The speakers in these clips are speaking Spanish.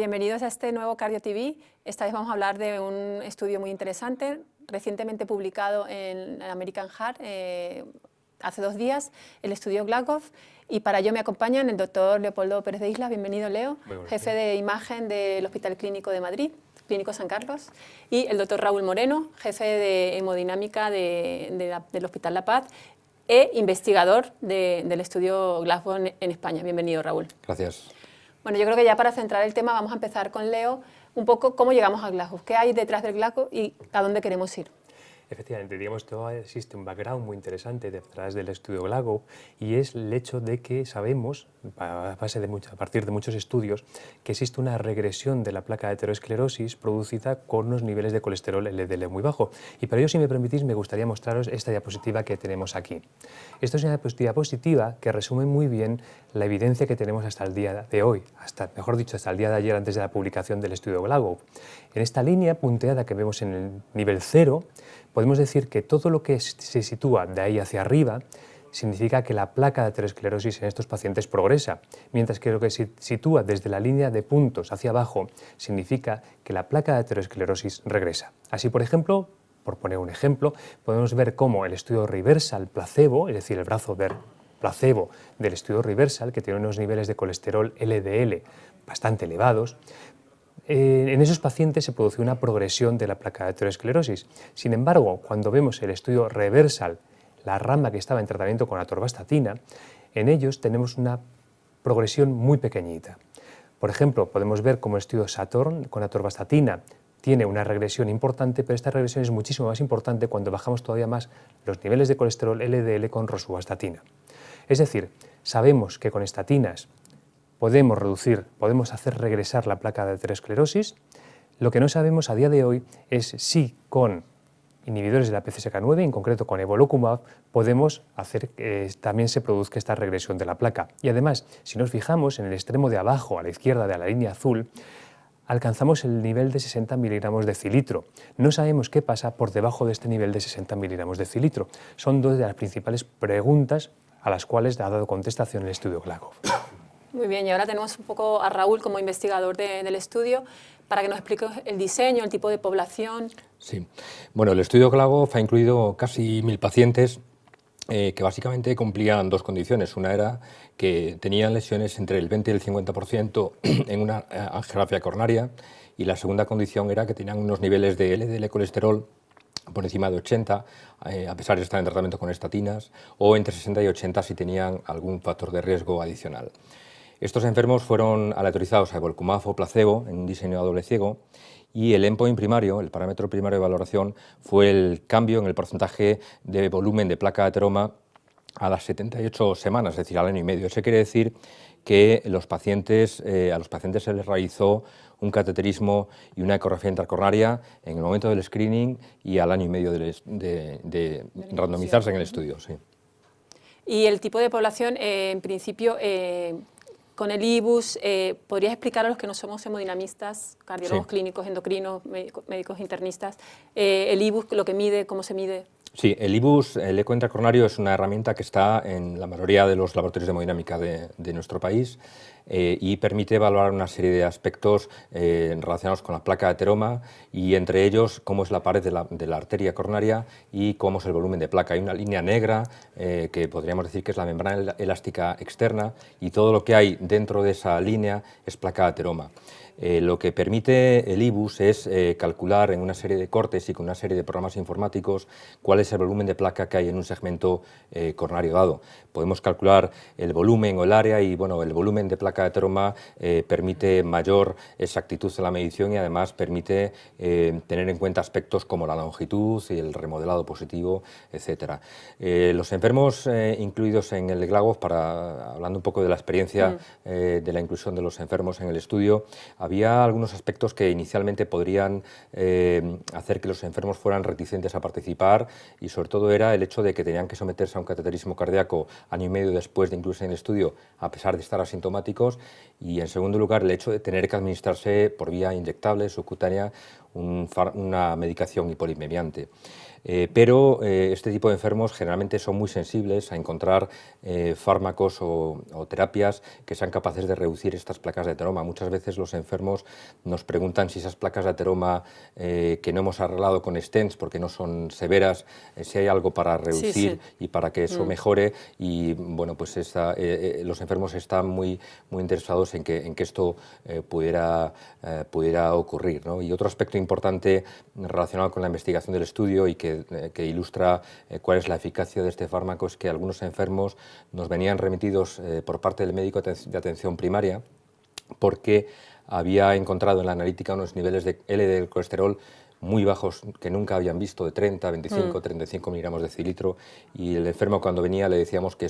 Bienvenidos a este nuevo Cardio TV. Esta vez vamos a hablar de un estudio muy interesante, recientemente publicado en American Heart hace 2 días, el estudio Glagov. Y para ello me acompañan el doctor Leopoldo Pérez de Islas, bienvenido Leo, jefe de imagen del Hospital Clínico de Madrid, Clínico San Carlos, y el doctor Raúl Moreno, jefe de hemodinámica del Hospital La Paz e investigador del estudio Glagov en España. Bienvenido, Raúl. Gracias. Bueno, yo creo que ya para centrar el tema vamos a empezar con Leo, un poco cómo llegamos al Glagov, qué hay detrás del Glagov y a dónde queremos ir. Efectivamente, digamos que existe un background muy interesante detrás del estudio Glagov y es el hecho de que sabemos, a partir de muchos estudios, que existe una regresión de la placa de aterosclerosis producida con unos niveles de colesterol LDL muy bajo. Y para ello, si me permitís, me gustaría mostraros esta diapositiva que tenemos aquí. Esto es una diapositiva que resume muy bien la evidencia que tenemos hasta el día de hoy, mejor dicho, hasta el día de ayer antes de la publicación del estudio Glagov. En esta línea punteada que vemos en el nivel 0, podemos decir que todo lo que se sitúa de ahí hacia arriba significa que la placa de aterosclerosis en estos pacientes progresa, mientras que lo que se sitúa desde la línea de puntos hacia abajo significa que la placa de aterosclerosis regresa. Así, por ejemplo, por poner un ejemplo, podemos ver cómo el estudio Reversal placebo, es decir, el brazo placebo del estudio Reversal, que tiene unos niveles de colesterol LDL bastante elevados, en esos pacientes se produce una progresión de la placa de aterosclerosis. Sin embargo, cuando vemos el estudio Reversal, la rama que estaba en tratamiento con atorvastatina, en ellos tenemos una progresión muy pequeñita. Por ejemplo, podemos ver cómo el estudio Saturn con atorvastatina tiene una regresión importante, pero esta regresión es muchísimo más importante cuando bajamos todavía más los niveles de colesterol LDL con rosuvastatina. Es decir, sabemos que con estatinas podemos hacer regresar la placa de aterosclerosis. Lo que no sabemos a día de hoy es si con inhibidores de la PCSK9, en concreto con evolocumab, podemos hacer que también se produzca esta regresión de la placa. Y además, si nos fijamos en el extremo de abajo, a la izquierda de la línea azul, alcanzamos el nivel de 60 miligramos de cilitro. No sabemos qué pasa por debajo de este nivel de 60 miligramos de cilitro. Son 2 de las principales preguntas a las cuales ha dado contestación el estudio Glagov. Muy bien, y ahora tenemos un poco a Raúl como investigador del estudio para que nos explique el diseño, el tipo de población. Sí, bueno, el estudio Glagov ha incluido casi 1000 pacientes que básicamente cumplían 2 condiciones. Una era que tenían lesiones entre el 20 y el 50% en una angiografía coronaria, y la segunda condición era que tenían unos niveles de LDL colesterol por encima de 80, a pesar de estar en tratamiento con estatinas, o entre 60 y 80 si tenían algún factor de riesgo adicional. Estos enfermos fueron aleatorizados a evolocumab o placebo en un diseño a doble ciego, y el endpoint primario, el parámetro primario de valoración, fue el cambio en el porcentaje de volumen de placa de ateroma a las 78 semanas, es decir, al año y medio. Eso quiere decir que a los pacientes se les realizó un cateterismo y una ecografía intracoronaria en el momento del screening y al año y medio de randomizarse en el estudio. Sí. Y el tipo de población, en principio, con el IBUS, ¿podrías explicar a los que no somos hemodinamistas, cardiólogos clínicos, endocrinos, médicos internistas, el IBUS, lo que mide, cómo se mide? Sí, el IBUS, el eco intracoronario, es una herramienta que está en la mayoría de los laboratorios de hemodinámica de nuestro país y permite evaluar una serie de aspectos relacionados con la placa de ateroma, y entre ellos cómo es la pared de la arteria coronaria y cómo es el volumen de placa. Hay una línea negra que podríamos decir que es la membrana elástica externa, y todo lo que hay dentro de esa línea es placa de ateroma. Lo que permite el IBUS es calcular en una serie de cortes y con una serie de programas informáticos cuál es el volumen de placa que hay en un segmento coronario dado. Podemos calcular el volumen o el área, y bueno, el volumen de placa de ateroma permite mayor exactitud en la medición, y además permite tener en cuenta aspectos como la longitud y el remodelado positivo, etc. Los enfermos incluidos en el Glagov, hablando un poco de la experiencia de la inclusión de los enfermos en el estudio, había algunos aspectos que inicialmente podrían hacer que los enfermos fueran reticentes a participar, y sobre todo era el hecho de que tenían que someterse a un cateterismo cardíaco año y medio después de incluirse en el estudio, a pesar de estar asintomáticos, y en segundo lugar el hecho de tener que administrarse por vía inyectable subcutánea una medicación hipolipemiante. Pero este tipo de enfermos generalmente son muy sensibles a encontrar fármacos o terapias que sean capaces de reducir estas placas de ateroma. Muchas veces los enfermos nos preguntan si esas placas de ateroma que no hemos arreglado con stents porque no son severas, si hay algo para reducir y para que eso mejore, y bueno, pues los enfermos están muy interesados en que esto pudiera ocurrir, ¿no? Y otro aspecto importante relacionado con la investigación del estudio y que ilustra cuál es la eficacia de este fármaco es que algunos enfermos nos venían remitidos por parte del médico de atención primaria porque había encontrado en la analítica unos niveles de LDL del colesterol muy bajos que nunca habían visto, de 30, 25, 35 miligramos de decilitro, y el enfermo cuando venía le decíamos que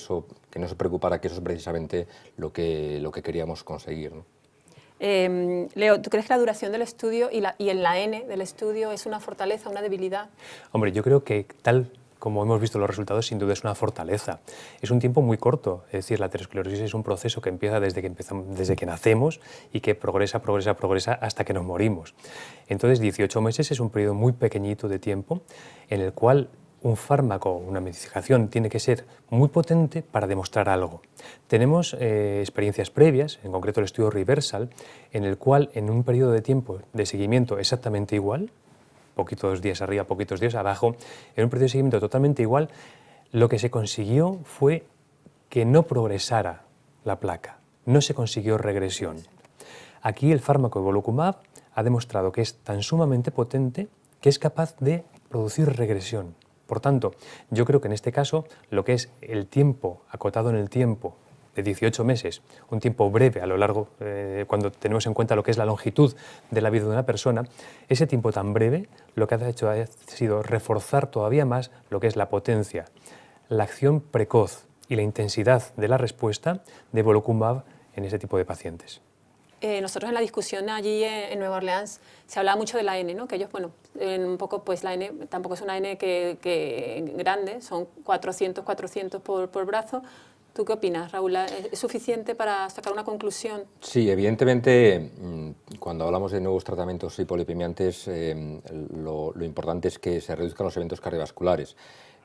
no se preocupara, que eso es precisamente lo que queríamos conseguir, ¿no? Leo, ¿tú crees que la duración del estudio y el N del estudio es una fortaleza, una debilidad? Hombre, yo creo que tal como hemos visto los resultados, sin duda es una fortaleza. Es un tiempo muy corto, es decir, la aterosclerosis es un proceso que empieza desde que nacemos y que progresa hasta que nos morimos. Entonces, 18 meses es un periodo muy pequeñito de tiempo en el cual un fármaco, una medicación, tiene que ser muy potente para demostrar algo. Tenemos experiencias previas, en concreto el estudio Reversal, en el cual en un periodo de tiempo de seguimiento exactamente igual, poquitos días arriba, poquitos días abajo, en un periodo de seguimiento totalmente igual, lo que se consiguió fue que no progresara la placa, no se consiguió regresión. Aquí el fármaco evolocumab ha demostrado que es tan sumamente potente que es capaz de producir regresión. Por tanto, yo creo que en este caso lo que es el tiempo, acotado en el tiempo de 18 meses, un tiempo breve a lo largo, cuando tenemos en cuenta lo que es la longitud de la vida de una persona, ese tiempo tan breve lo que ha hecho ha sido reforzar todavía más lo que es la potencia, la acción precoz y la intensidad de la respuesta de evolocumab en ese tipo de pacientes. Nosotros en la discusión allí en Nueva Orleans se hablaba mucho de la N, ¿no? Que ellos, bueno, un poco pues la N tampoco es una N que grande, son 400 por brazo. ¿Tú qué opinas, Raúl? ¿Es suficiente para sacar una conclusión? Sí, evidentemente, cuando hablamos de nuevos tratamientos hipolipemiantes, lo importante es que se reduzcan los eventos cardiovasculares.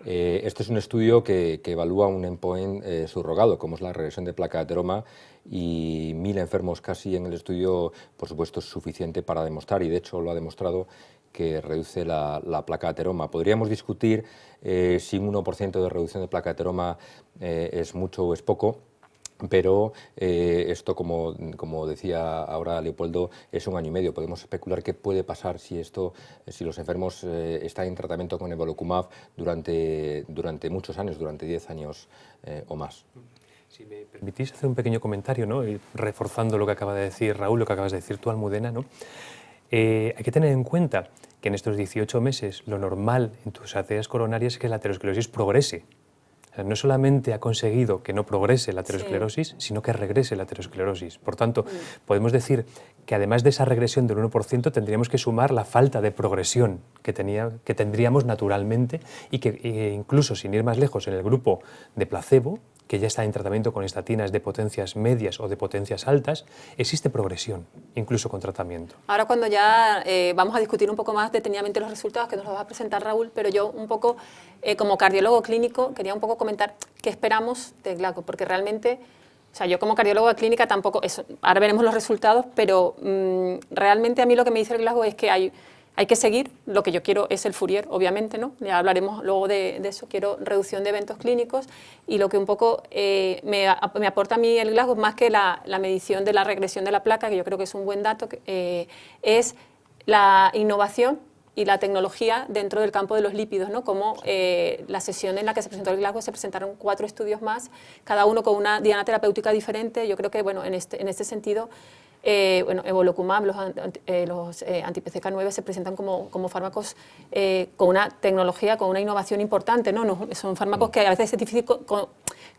Este es un estudio que evalúa un endpoint subrogado, como es la regresión de placa de ateroma, y 1000 enfermos casi en el estudio, por supuesto, es suficiente para demostrar, y de hecho lo ha demostrado, que reduce la placa de ateroma. Podríamos discutir si un 1% de reducción de placa de ateroma es mucho o es poco, pero esto, como decía ahora Leopoldo, es 1 año y medio. Podemos especular qué puede pasar si los enfermos están en tratamiento con evolocumab durante muchos años, durante 10 años o más. Si me permitís hacer un pequeño comentario, ¿no? Y reforzando lo que acaba de decir Raúl, lo que acabas de decir tú, Almudena, ¿no? Hay que tener en cuenta que en estos 18 meses lo normal en tus arterias coronarias es que la aterosclerosis progrese. O sea, no solamente ha conseguido que no progrese la aterosclerosis, sino que regrese la aterosclerosis. Por tanto, podemos decir que además de esa regresión del 1%, tendríamos que sumar la falta de progresión que tendríamos naturalmente y que incluso, sin ir más lejos, en el grupo de placebo, que ya está en tratamiento con estatinas de potencias medias o de potencias altas, existe progresión, incluso con tratamiento. Ahora cuando ya vamos a discutir un poco más detenidamente los resultados, que nos los va a presentar Raúl, pero yo un poco, como cardiólogo clínico, quería un poco comentar qué esperamos de GLACO, porque realmente, o sea, yo como cardiólogo de clínica tampoco, ahora veremos los resultados, pero realmente a mí lo que me dice el GLACO es que hay que seguir, lo que yo quiero es el Fourier, obviamente, ¿no? Ya hablaremos luego de eso, quiero reducción de eventos clínicos, y lo que un poco me aporta a mí el GLACO, más que la medición de la regresión de la placa, que yo creo que es un buen dato, es la innovación y la tecnología dentro del campo de los lípidos, ¿no? Como la sesión en la que se presentó el GLACO se presentaron 4 estudios más, cada uno con una diana terapéutica diferente. Yo creo que, bueno, en este sentido, evolocumab, los anti-PCK9 se presentan como fármacos con una tecnología, con una innovación importante, ¿no? Son fármacos que a veces es difícil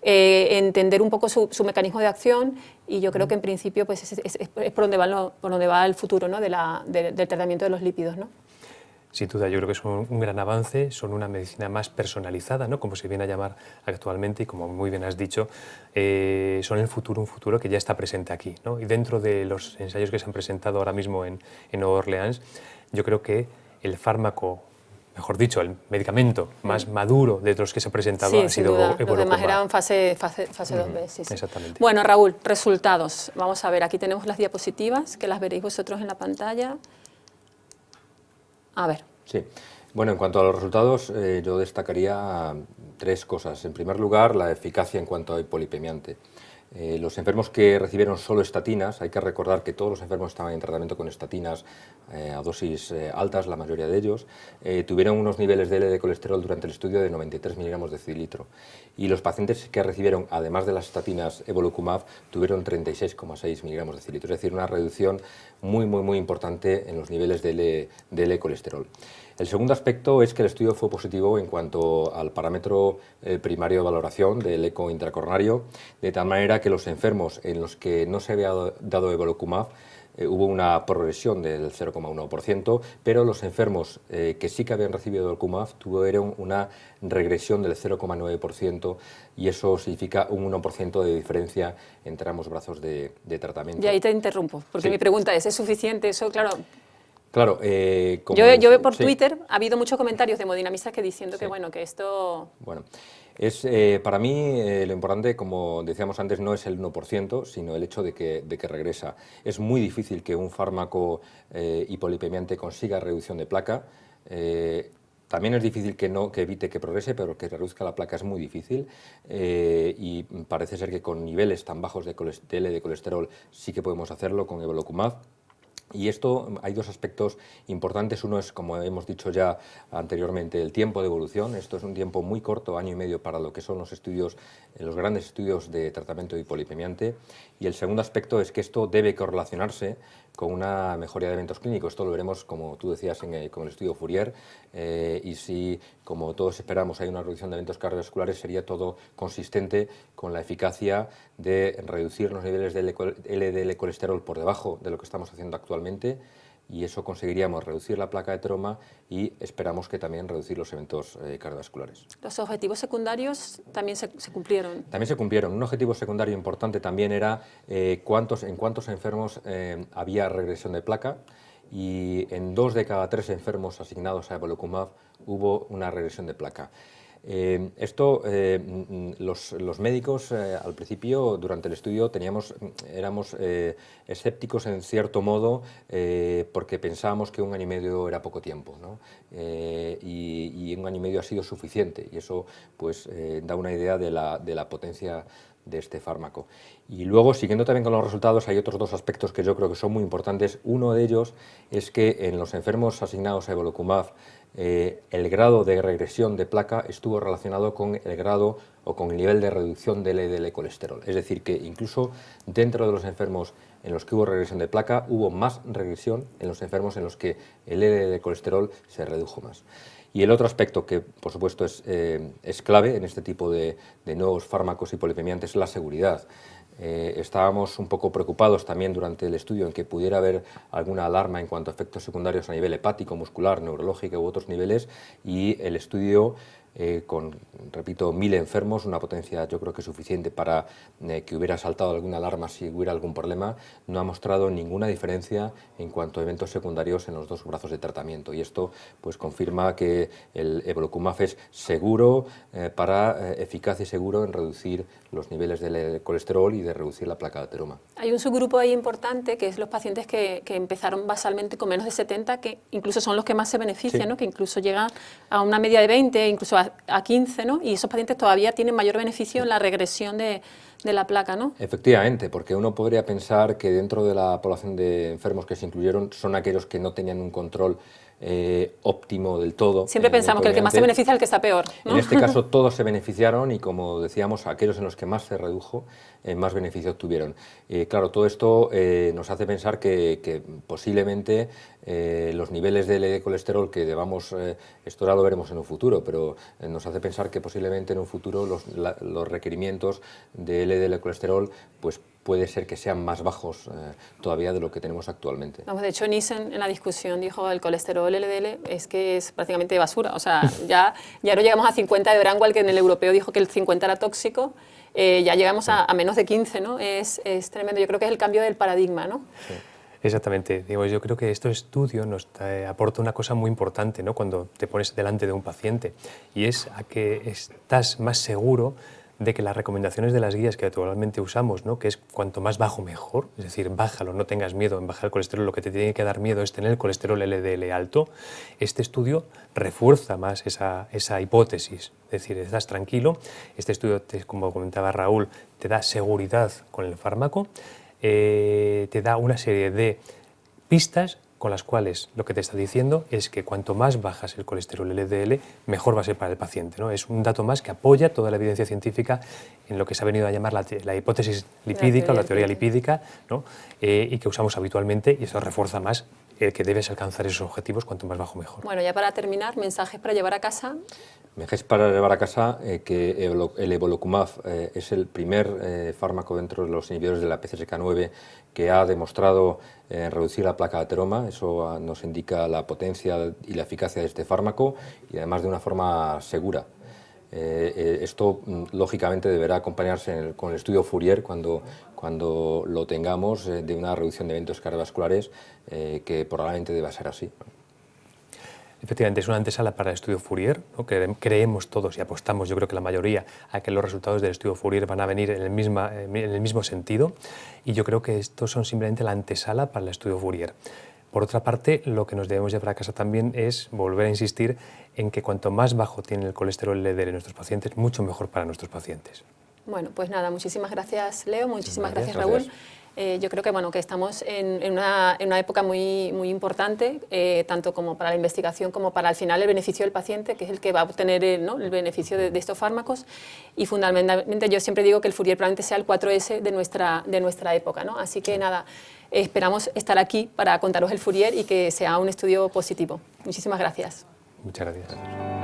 entender un poco su mecanismo de acción, y yo creo que en principio pues, es por donde va el futuro, ¿no? del tratamiento de los lípidos, ¿no? Sin duda, yo creo que es un gran avance, son una medicina más personalizada, ¿no? Como se viene a llamar actualmente, y como muy bien has dicho, son el futuro, un futuro que ya está presente aquí, ¿no? Y dentro de los ensayos que se han presentado ahora mismo en Nueva Orleans, yo creo que el fármaco, mejor dicho, el medicamento más maduro de los que se ha presentado Sí, ha sin sido duda. Los Evolocumab. demás eran fase 2B. Sí, sí. Exactamente. Bueno, Raúl, resultados. Vamos a ver, aquí tenemos las diapositivas, que las veréis vosotros en la pantalla. A ver. Sí. Bueno, en cuanto a los resultados, yo destacaría 3 cosas. En primer lugar, la eficacia en cuanto a hipolipemiante. Los enfermos que recibieron solo estatinas, hay que recordar que todos los enfermos estaban en tratamiento con estatinas a dosis altas, la mayoría de ellos, tuvieron unos niveles de L de colesterol durante el estudio de 93 miligramos de decilitro. Y los pacientes que recibieron, además de las estatinas Evolocumab, tuvieron 36,6 miligramos de decilitro, es decir, una reducción muy importante en los niveles de L colesterol. El segundo aspecto es que el estudio fue positivo en cuanto al parámetro primario de valoración del eco intracoronario, de tal manera que los enfermos en los que no se había dado Evolocumab hubo una progresión del 0,1%, pero los enfermos que sí que habían recibido Evolocumab tuvieron una regresión del 0,9% y eso significa un 1% de diferencia entre ambos brazos de tratamiento. Y ahí te interrumpo, porque Sí. mi pregunta es suficiente eso? Claro. Claro, Yo veo por sí. Twitter, ha habido muchos comentarios de hemodinamistas que diciendo Sí. que, bueno, que esto... Bueno, para mí lo importante, como decíamos antes, no es el 1%, sino el hecho de que regresa. Es muy difícil que un fármaco hipolipemiante consiga reducción de placa. También es difícil que evite que progrese, pero que reduzca la placa es muy difícil y parece ser que con niveles tan bajos de L de colesterol sí que podemos hacerlo con Evolocumab. Y esto, hay 2 aspectos importantes. Uno es, como hemos dicho ya anteriormente, el tiempo de evolución. Esto es un tiempo muy corto, año y medio, para lo que son los estudios, los grandes estudios de tratamiento de hipolipemiante. Y el segundo aspecto es que esto debe correlacionarse con una mejoría de eventos clínicos. Esto lo veremos, como tú decías, con el estudio Fourier. Y si, como todos esperamos, hay una reducción de eventos cardiovasculares, sería todo consistente con la eficacia de reducir los niveles de LDL colesterol por debajo de lo que estamos haciendo actualmente, y eso conseguiríamos reducir la placa de troma y esperamos que también reducir los eventos cardiovasculares. Los objetivos secundarios también se cumplieron. También se cumplieron. Un objetivo secundario importante también era en cuántos enfermos había regresión de placa, y en 2 de cada 3 enfermos asignados a Evolocumab hubo una regresión de placa. Los médicos al principio, durante el estudio, éramos escépticos en cierto modo porque pensábamos que 1 año y medio era poco tiempo, ¿no? Y 1 año y medio ha sido suficiente, y eso pues da una idea de la potencia de este fármaco. Y luego, siguiendo también con los resultados, hay otros 2 aspectos que yo creo que son muy importantes. Uno de ellos es que en los enfermos asignados a Evolocumab el grado de regresión de placa estuvo relacionado con el grado o con el nivel de reducción del LDL colesterol. Es decir, que incluso dentro de los enfermos en los que hubo regresión de placa, hubo más regresión en los enfermos en los que el LDL colesterol se redujo más. Y el otro aspecto que, por supuesto, es clave en este tipo de nuevos fármacos hipolipemiantes es la seguridad. Estábamos un poco preocupados también durante el estudio en que pudiera haber alguna alarma en cuanto a efectos secundarios a nivel hepático, muscular, neurológico u otros niveles, y el estudio con, repito, 1000 enfermos, una potencia yo creo que suficiente para que hubiera saltado alguna alarma si hubiera algún problema, no ha mostrado ninguna diferencia en cuanto a eventos secundarios en los 2 brazos de tratamiento, y esto pues confirma que el Evolocumab es seguro, eficaz y seguro en reducir los niveles de colesterol y de reducir la placa de ateroma. Hay un subgrupo ahí importante que es los pacientes que empezaron basalmente con menos de 70, que incluso son los que más se benefician, Sí. ¿no? Que incluso llegan a una media de 20, incluso a 15, ¿no? Y esos pacientes todavía tienen mayor beneficio en la regresión de la placa, ¿no? Efectivamente, porque uno podría pensar que dentro de la población de enfermos que se incluyeron son aquellos que no tenían un control óptimo del todo. Siempre pensamos que el que más se beneficia es el que está peor, ¿no? En este caso todos se beneficiaron y, como decíamos, aquellos en los que más se redujo, más beneficio obtuvieron. Claro, todo esto nos hace pensar que posiblemente los niveles de LDL colesterol que debamos, esto ahora lo veremos en un futuro, pero nos hace pensar que posiblemente en un futuro los requerimientos de LDL colesterol pues puede ser que sean más bajos todavía de lo que tenemos actualmente. Vamos, de hecho, Nissen en la discusión dijo el colesterol LDL es que es prácticamente basura. O sea, ya no llegamos a 50 de Brangwell, que en el europeo dijo que el 50 era tóxico, ya llegamos a menos de 15, ¿no? Es tremendo. Yo creo que es el cambio del paradigma, ¿no? Sí. Exactamente. Digo, yo creo que este estudio nos aporta una cosa muy importante, ¿no?, cuando te pones delante de un paciente, y es a que estás más seguro de que las recomendaciones de las guías que actualmente usamos, ¿no?, que es cuanto más bajo mejor, es decir, bájalo, no tengas miedo en bajar el colesterol, lo que te tiene que dar miedo es tener el colesterol LDL alto. Este estudio refuerza más esa hipótesis, es decir, estás tranquilo. Este estudio, como comentaba Raúl, te da seguridad con el fármaco, te da una serie de pistas con las cuales lo que te está diciendo es que cuanto más bajas el colesterol LDL, mejor va a ser para el paciente, ¿no? Es un dato más que apoya toda la evidencia científica en lo que se ha venido a llamar la hipótesis lipídica o la teoría lipídica, ¿no?, y que usamos habitualmente, y eso refuerza más el que debes alcanzar esos objetivos cuanto más bajo mejor. Bueno, ya para terminar, mensajes para llevar a casa. Mensajes para llevar a casa que el evolocumab es el primer fármaco dentro de los inhibidores de la PCSK9 que ha demostrado reducir la placa de ateroma. Eso nos indica la potencia y la eficacia de este fármaco, y además de una forma segura. Esto lógicamente deberá acompañarse con el estudio Fourier cuando lo tengamos, de una reducción de eventos cardiovasculares, que probablemente deba ser así. Efectivamente, es una antesala para el estudio Fourier, ¿no?, que creemos todos y apostamos, yo creo que la mayoría, a que los resultados del estudio Fourier van a venir en el mismo sentido, y yo creo que estos son simplemente la antesala para el estudio Fourier. Por otra parte, lo que nos debemos llevar a casa también es volver a insistir en que cuanto más bajo tiene el colesterol LDL en nuestros pacientes, mucho mejor para nuestros pacientes. Bueno, pues nada, muchísimas gracias, Leo, muchísimas gracias, Raúl. Yo creo que, bueno, que estamos en una época muy importante, tanto como para la investigación como para al final el beneficio del paciente, que es el que va a obtener el beneficio de estos fármacos. Y fundamentalmente yo siempre digo que el Fourier probablemente sea el 4S de nuestra época, ¿no? Así que nada, esperamos estar aquí para contaros el Fourier y que sea un estudio positivo. Muchísimas gracias. Muchas gracias.